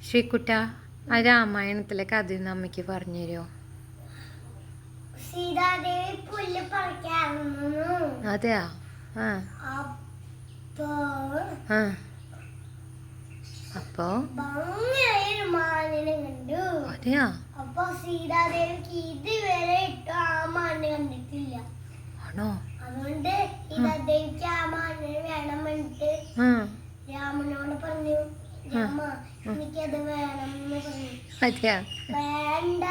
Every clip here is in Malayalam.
ശ്രീകുട്ട, ആ രാമായണത്തിലെ കഥ ഒന്ന് അമ്മയ്ക്ക് പറഞ്ഞു തരുമോ? സീതാദേവി പുല്ല് പറിക്കാറുന്നു. അതെയാ? ആ ആ അപ്പോ ഭംഗിയായൊരു മാനിനെ കണ്ടു. അതെയാ? അപ്പൊ സീതാദേവിക്ക് ഇതുവരെ ആ മാനിനെ കണ്ടിട്ടില്ല. ആണോ? അതുകൊണ്ട് സീതാദേവിക്ക് ആ മാനിനെ വേണം എന്നിട്ട് രാമനോട് പറഞ്ഞു. രാമ, എനിക്കത് വേണം എന്ന് പറഞ്ഞു. അതെയാ? വേണ്ട,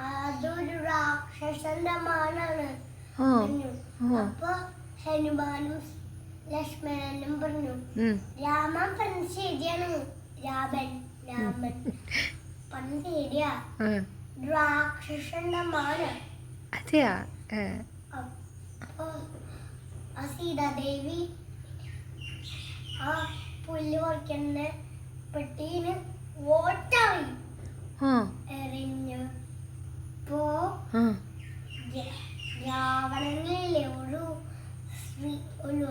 അതൊരു രാക്ഷസന്റെ മാനാണ് പറഞ്ഞു. അപ്പൊ ഹനുമാനും ലക്ഷ്മണനും പറഞ്ഞു. രാമൻ പറഞ്ഞു ശരിയാണ്. രാമൻ പറഞ്ഞു ശരിയാ, രാക്ഷസന്റെ മാന്. അതെയാ? അപ്പൊ ആ സീതാദേവി ആ പുല്ല് പറിക്കുന്ന പെട്ടീന് ഓട്ടായി എറിഞ്ഞപ്പോ രാവണനിലെ ഒരു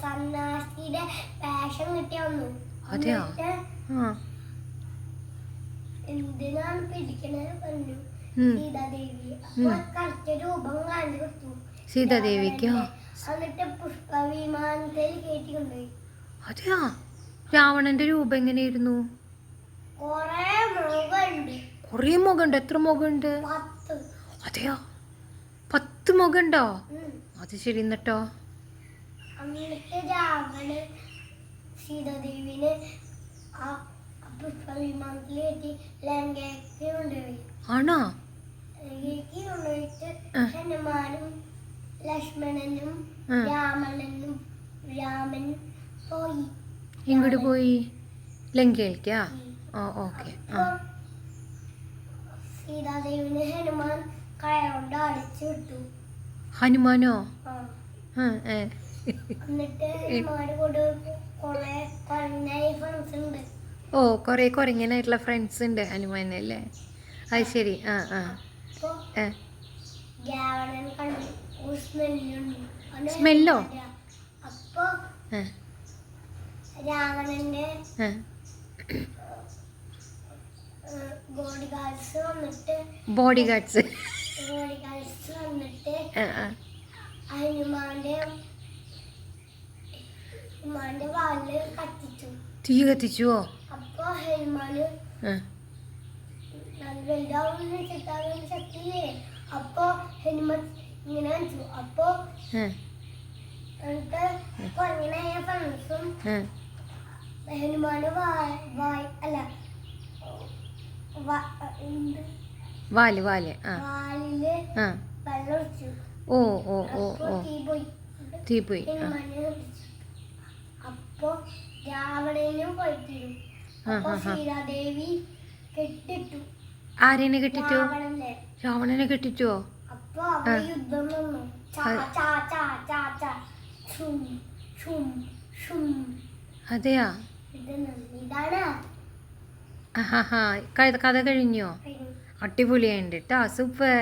സന്യാസിയുടെ വേഷം കിട്ടിയ വന്നു. എന്തിനാണ് പിടിക്കണത് പറഞ്ഞു സീതാദേവി. അപ്പൊ കറക്റ്റ് രൂപം കാണിച്ചു കൊടുത്തു സീതാദേവിക്കോ? എന്നിട്ട് പുഷ്പവിമാനത്തിൽ കയറ്റി കൊണ്ടുപോയി. അതെയാ? രാവണന്റെ രൂപം എങ്ങനെയായിരുന്നു? കൊറേ മുഖമുണ്ട്. എത്ര മുഖമുണ്ട്? 10. അതെയാ? 10 മുഖമുണ്ടോ? അത് ശരി. എന്നിട്ടോ? എന്നിട്ട് രാവണൻ സീതാദേവിനെ ആ പുഷ്പവിമാനത്തിൽ കയറ്റി ലങ്കയ്ക്ക് കൊണ്ടുപോയി. ആണോ? ലങ്കയ്ക്ക് കൊണ്ടുപോയിട്ട് ഹനുമാനും ലക്ഷ്മണനും രാമൻ പോയി. ഇങ്ങോട്ട് പോയി ലങ്കയിലേക്കാ? ഓക്കെ. സീതാദേവിനെ ഹനുമാൻ കയറുകൊണ്ട് അടിച്ചു വിട്ടു. ഹനുമാനോ? എന്നിട്ട് ഹനുമാന്റെ കൂടെ കൊറേ ഫ്രണ്ട്സ് ഉണ്ട്. ഓ, കൊറേ കൊരങ്ങനായിട്ടുള്ള ഫ്രണ്ട്സ് ഉണ്ട് ഹനുമാനല്ലേ? അത് ശരി. രാവണൻ കണ്ടു സ്മെല്ലോ? അപ്പൊ രാവണന്റെ ബോഡിഗാർഡ്സ് വന്നിട്ട് ഹനുമാന്റെ വാല് കത്തിച്ചു. തീ കത്തിച്ചുവോ? അപ്പൊ ഹനുമാന് ശക്തിയില്ലേ? അപ്പൊ ഹനുമാൻ ഇങ്ങനെ വെച്ചു. അപ്പൊ കൊറങ്ങനായ ഫ്രണ്ട്സും ഹനുമാന്റെ വാലില് വെള്ളം ഒഴിച്ചു. തീ പോയി. അപ്പൊ രാവണനും പോയിട്ടിരുന്നു. അപ്പൊ സീതാദേവി കെട്ടിട്ടു. ആരെന്നെ കെട്ടിച്ചു? രാവണനെ കെട്ടിച്ചോ? അപ്പൊ അവിടെ യുദ്ധം വന്നു. അതെയാ? ഇതാണ് കഥ കഴിഞ്ഞോ? അടിപൊളിയുണ്ട് കേട്ടോ. സൂപ്പർ.